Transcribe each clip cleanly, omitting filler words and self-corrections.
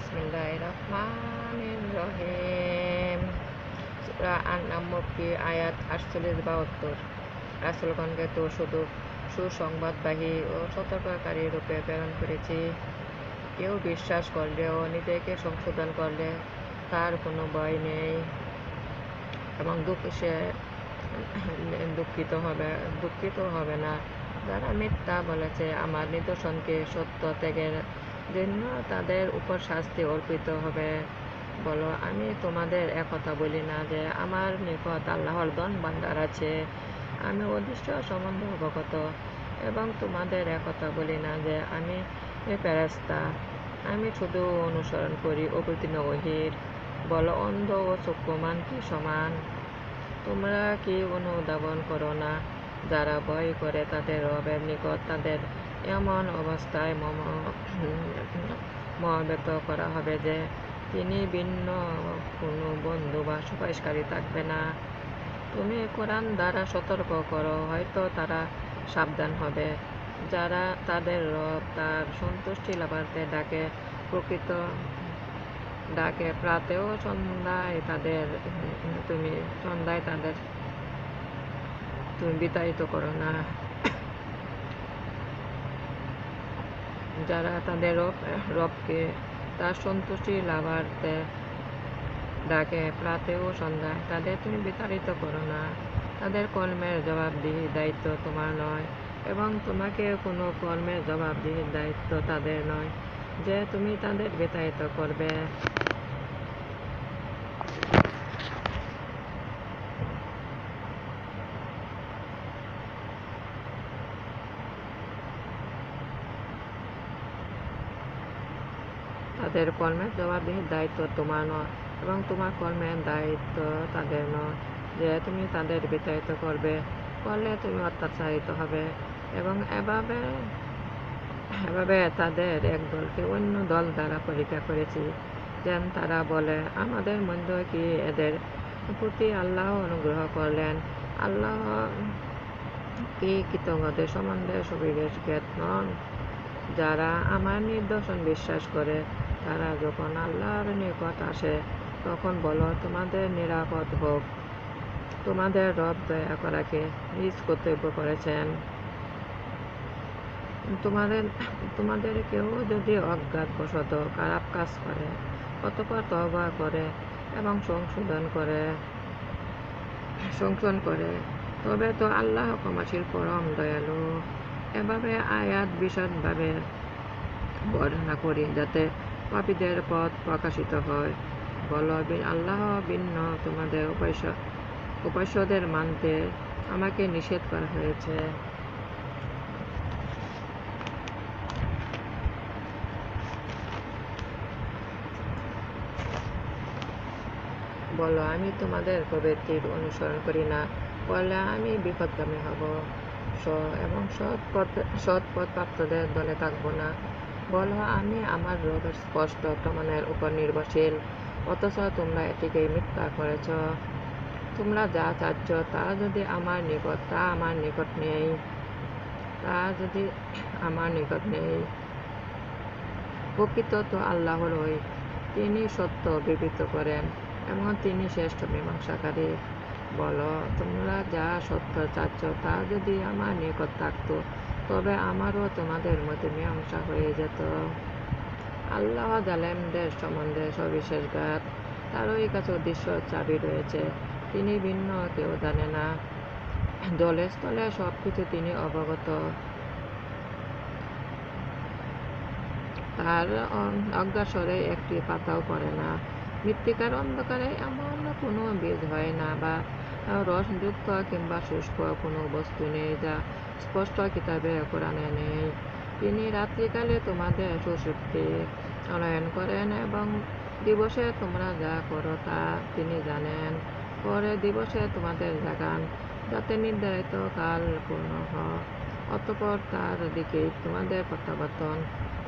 বিসমিল্লাহিররহমানিররহিম। সূরা আন-নামল আয়াত 48-72। রাসূলগণকে তো শুধু সুসংবাদবাহী ও সতর্ককারী রূপে প্রেরণ করেছি। কেউ বিশ্বাস করলেও নিজেকে সংশোধন করলে তার কোনো ভয় নেই এবং সে দুঃখিত হবে না। যারা মিথ্যা বলেছে আমার নিদর্শনকে সত্য ত্যাগের জন্য তাদের উপর শাস্তি অর্পিত হবে। বলো, আমি তোমাদের একথা বলি না যে আমার নিকট আল্লাহর ধন ভাণ্ডার আছে, আমি অদৃশ্য সম্বন্ধে অবগত, এবং তোমাদের একথা বলি না যে আমি ফেরেশতা, আমি শুধু অনুসরণ করি অবতীর্ণ ওহীর। বলো, অন্ধ ও চক্ষুমান কি সমান? তোমরা কি অনুধাবন করো না? যারা ভয় করে তাদের রবের নিকট তাদের এমন অবস্থায় সমবেত করা হবে যে তিনি ভিন্ন কোনো বন্ধু বা সুপারিশকারী থাকবে না। তুমি কোরআন দ্বারা সতর্ক করো, হয়তো তারা সাবধান হবে। যারা তাদের রব তার সন্তুষ্টি লাভার্থে ডাকে প্রাতেও সন্ধ্যায় তাদের তুমি বিতাড়িত করো না। যারা তাদের রবকে তার সন্তুষ্টি লাভার্থে ডাকে প্রাতে ও সন্ধ্যায়, তাদের তুমি বিতাড়িত করো না। তাদের কর্মের জবাবদিহির দায়িত্ব তোমার নয়, এবং তোমাকে কোনো কর্মের জবাবদিহির দায়িত্ব তাদের নয় যে তুমি তাদের বিতাড়িত করবে। তাদের কর্মের জবাবদিহির দায়িত্ব তোমার নয়, এবং তোমার কর্মের দায়িত্ব তাদের নয় যে তুমি তাদের বিতাড়িত করলে তুমি অত্যাচারিত হবে। এবং এভাবে তাদের এক দলকে অন্য দল দ্বারা পরীক্ষা করেছি, যেন তারা বলে, আমাদের মধ্যে কি এদের প্রতি আল্লাহ অনুগ্রহ করলেন? আল্লাহ কি কৃতজ্ঞদের সম্বন্ধে সুবিশেষ জ্ঞাত নন? যারা আমার নিদর্শন বিশ্বাস করে তারা যখন আল্লাহর নিকট আসে তখন বলো, তোমাদের নিরাপদ হোক, তোমাদের রব দয়া করাকে নিজ কর্তব্য করেছেন। তোমাদের কেউ যদি অজ্ঞাতবশত খারাপ কাজ করে, অতঃপর তওবা করে এবং সংশোধন করে, তবে তো আল্লাহ ক্ষমাশীল পরম দয়ালু। এভাবে আয়াত বিশদভাবে বর্ণনা করি যাতে পাপীদের পথ প্রকাশিত হয়। বলো, আল্লাহ ভিন্ন তোমাদের উপাস্যদের মানতে আমাকে নিষেধ করা হয়েছে। বলো, আমি তোমাদের প্রবৃত্তির অনুসরণ করি না, করলে আমি বিপদগামী হব এবং সৎ পথ প্রাপ্তদের দলে থাকব না। বলো, আমি আমার রবের স্পষ্ট প্রমাণের উপর নির্ভরশীল, অথচ তোমরা এটিকেই মিথ্যা করেছ। তোমরা যা চাচ্ছ তা যদি আমার নিকট নেই, প্রকৃত তো আল্লাহরই, তিনি সত্য বিবৃত করেন এবং তিনি শ্রেষ্ঠ মীমাংসাকারী। বলো, তোমরা যা সত্য চাচ্ছ তা যদি আমার নিকট থাকত, তবে আমারও তোমাদের মধ্যে মীমাংসা হয়ে যেত। আল্লাহ জালেমদের সম্বন্ধে সবিশেষ জ্ঞাত, তারই কাছে অদৃশ্য চাবি রয়েছে, তিনি ভিন্ন কেউ জানে না। জলে স্থলে সব কিছু তিনি অবগত, তার অজ্ঞাসরে একটি পাতাও পড়ে না। মৃত্তিকার অন্ধকারে এমন কোনো বীজ হয় না, বা রসযুক্ত কিংবা শুষ্ক কোনো বস্তু নেই যা স্পষ্ট কিতাবে কোরআনে নেই। তিনি রাত্রিকালে তোমাদের সুষুপ্তি আনয়ন করেন এবং দিবসে তোমরা যা করো তা তিনি জানেন। পরে দিবসে তোমাদের জাগান যাতে নির্ধারিত কাল পূর্ণ হয়, অতঃপর তার দিকেই তোমাদের প্রত্যাবর্তন।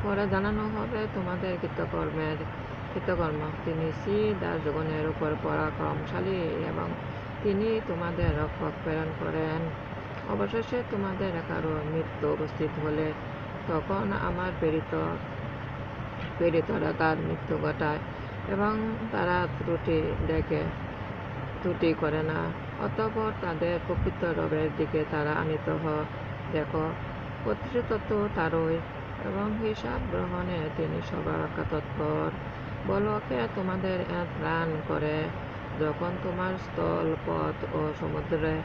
পরে জানানো হবে তোমাদের কৃতকর্ম। তিনি সিদার জগনের উপর পরাক্রমশালী এবং তিনি তোমাদের রক্ষক প্রেরণ করেন। অবশেষে তোমাদের কারো মৃত্যু উপস্থিত হলে তখন আমার প্রেরিত পীড়িতরা তার মৃত্যু ঘটায় এবং তারা ত্রুটি করে না। অতঃপর তাদের প্রকৃত রবের দিকে তারা আনিত দেখো, কর্তৃত্ব তারই এবং হিসাব গ্রহণে তিনি সর্বাপেক্ষা তৎপর। বলো, কে তোমাদের ত্রাণ করে যখন তোমার স্থল পথ ও সমুদ্রে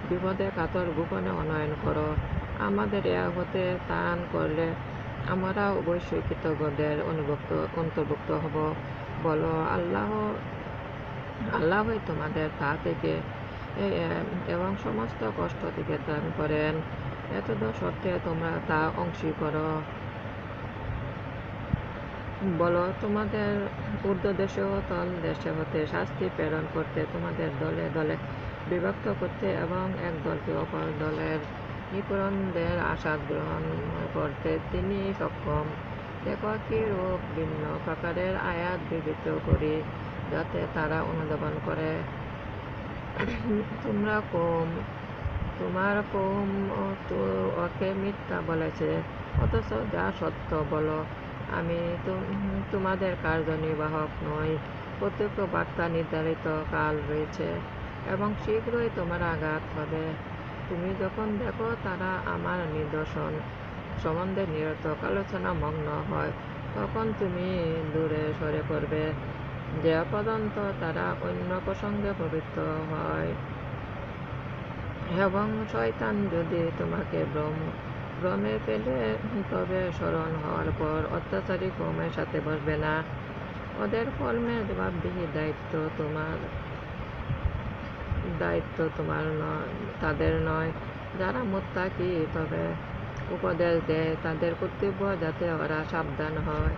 বিপদে কাতর গোপনে অনয়ন করো? আমাদের হতে ত্রাণ করলে আমরা অবশ্যই কৃতজ্ঞদের অন্তর্ভুক্ত হব। বলো, আল্লাহই তোমাদের তা থেকে এবং সমস্ত কষ্ট থেকে ত্রাণ করেন। এতদ সত্ত্বে তোমরা তা করো। বলো, তোমাদের ঊর্ধ্ব দেশে ও তল দেশে হতে শাস্তি প্রেরণ করতে, তোমাদের দলে দলে বিভক্ত করতে এবং এক দলকে অপর দলের নিপীড়নদের আশা গ্রহণ করতে তিনি সক্ষম। দেখো কি রূপ ভিন্ন প্রকারের আয়াত বিবৃত করি, যাতে তারা অনুধাবন করে। তোমার কৌম ওকে মিথ্যা বলেছে, অথচ যা সত্য বলো, আমি তোমাদের কার্যনির্বাহক নই। প্রত্যেক বার্তা নির্ধারিত কাল রয়েছে এবং শীঘ্রই তোমার আঘাত হবে। তুমি যখন দেখো তারা আমার নিদর্শন সম্বন্ধে নিরর্থক আলোচনা মগ্ন হয়, তখন তুমি দূরে সরে পড়বে যে পর্যন্ত তারা অন্য প্রসঙ্গে প্রবৃত্ত হয়। এবং শয়তান যদি তোমাকে ভ্রমে ফেলে, তবে স্মরণ হওয়ার পর অত্যাচারী কৌমের সাথে বসবে না। ওদের কর্মের জবাবদিহি তাদের নয়। যারা মুত্তাকি তবে উপদেশ দেয়, তাদের কর্তব্য যাতে ওরা সাবধান হয়।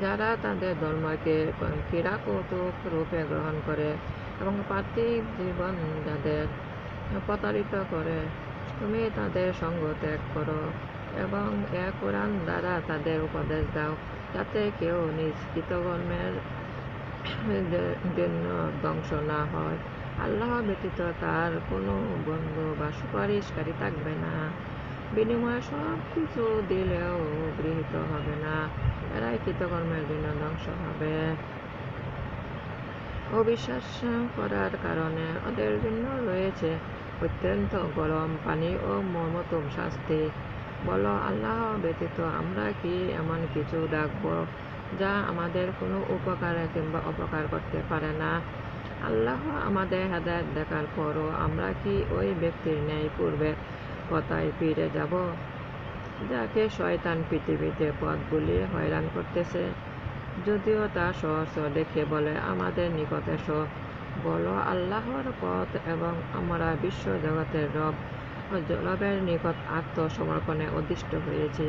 যারা তাদের ধর্মকে ক্রীড়া কৌতুক রূপে গ্রহণ করে এবং পার্থিব জীবন যাদের প্রতারিত করে, তুমি তাদের সঙ্গ ত্যাগ করো এবং কোরআন দ্বারা তাদের উপদেশ দাও, যাতে কেউ নিজ কৃতকর্মের জন্য ধ্বংস না হয়। আল্লাহ ব্যতীত তার কোনো বন্ধু বা সুপারিশকারী থাকবে না। বিনিময়ে সব কিছু দিলেও গৃহীত হবে না। এরাই কৃতকর্মের জন্য ধ্বংস হবে। অবিশ্বাস করার কারণে ওদের জন্য রয়েছে অত্যন্ত গরম পানি ও মর্মন্তুদ শাস্তি। বলো, আল্লাহ ব্যতীত আমরা কি এমন কিছু ডাকব যা আমাদের কোনো উপকার কিংবা অপকার করতে পারে না? আল্লাহ আমাদের হেদায়েত দেখার পরও আমরা কি ওই ব্যক্তির ন্যায় পূর্বে কথায় ফিরে যাব, যাকে শয়তান পৃথিবীতে পথ ভুলিয়ে হয়রান করতেছে? যদিও তা সহজ দেখে বলে, আমাদের নিকট এসো। বলো, আল্লাহর পথ এবং আমরা বিশ্ব জগতের রবের নিকট আত্মসমর্পণে অধিষ্ঠ হয়েছি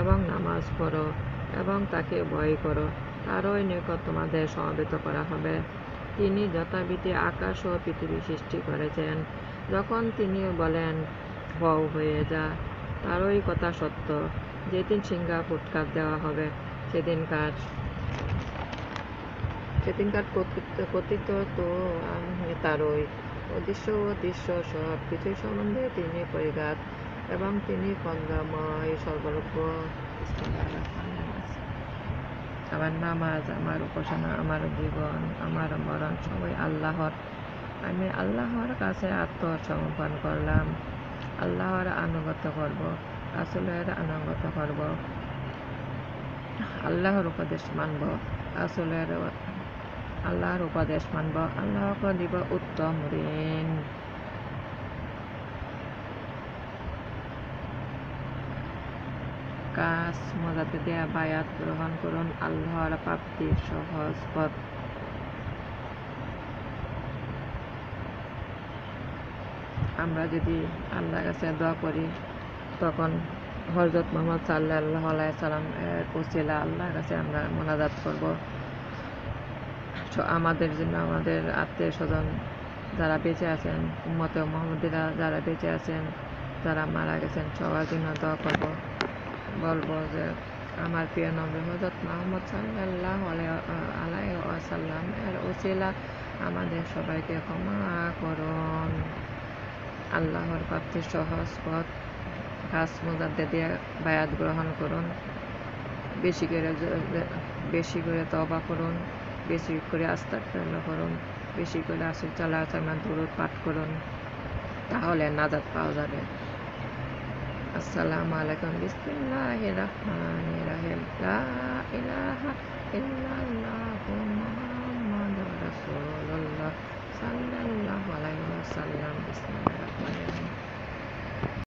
এবং নামাজ পড়ো এবং তাকে ভয় করো। তারই নিকট তোমাদের সমবেত করা হবে। তিনি যথাবিধি আকাশ ও পৃথিবী সৃষ্টি করেছেন। যখন তিনি বলেন হও, হয়ে যা, তারই কথা সত্য। যেদিন সিংহা ফুৎকার দেওয়া হবে, সেদিনকার কর্তৃত্ব তো তারই। অদৃশ্য সব কিছু সম্বন্ধে তিনি পরিজ্ঞাত এবং তিনি প্রজ্ঞাময়, সর্বজ্ঞ। আমার নামাজ, আমার উপাসনা, আমার জীবন, আমার মরণ সবই আল্লাহর। আমি আল্লাহর কাছে আত্মসমর্পণ করলাম। আল্লাহর আনুগত্য করব, রাসূলের আনুগত্য করব, আল্লাহর উপদেশ মানব, আল্লাহকে দিব উত্তম ঋণ। কাজ মজাতে দেয়া বায়াত গ্রহণ করুন, আল্লাহর প্রাপ্তির সহজ পথ। আমরা যদি আল্লাহর কাছে দোয়া করি, তখন হযরত মুহাম্মদ সাল্লাল্লাহু আলাইহি সাল্লাম এর ওসিলা আল্লাহর কাছে আমরা মোনাজাত করব। আমাদের জন্য, আমাদের আত্মীয় স্বজন যারা বেঁচে আছেন, উম্মতে মুহাম্মদীরা যারা বেঁচে আছেন, যারা মারা গেছেন, সবার জন্য দোয়া করব। বলবো যে আমার প্রিয় নবী হযরত মুহাম্মদ সাল্লাল্লাহু আলাইহি ওয়াসাল্লাম এর ওসিলা আমাদের সবাইকে ক্ষমা করুন। আল্লাহর প্রাপ্তির সহজ পথ, কাজ মুজাদ্দেদ দিয়ে বায়াত গ্রহণ করুন। বেশি করে বেশি করে তওবা করুন, বেশি করে আস্তাগফিরুল্লাহ করুন, বেশি করে আসিফ সালাত দরুদ পাঠ করুন, তাহলে নাজাত পাওয়া যাবে। আসসালামু আলাইকুম। বিসমিল্লাহির রহমানির রহিম। লা ইলাহা ইল্লাল্লাহু